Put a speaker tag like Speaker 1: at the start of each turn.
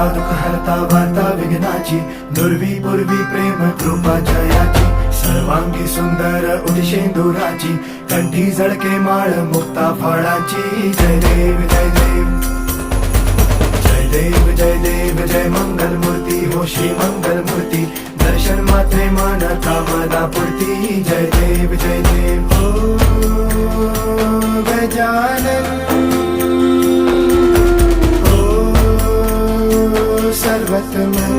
Speaker 1: हरता दुःख हरता वार्ता विघ्नाची, दुर्वी पूर्वी प्रेम कृपा जयाची, सर्वांगी सुंदर उदिशेंदुराची, कंठी झळके माळ मुक्ता फळाची. जय देव जय देव जय देव जय देव जय मंगल मूर्ती हो श्री मंगल मूर्ती, दर्शन मात्रे मन कामना पूर्ती. जय देव जय देव हो गजानन हो सर्वतमन.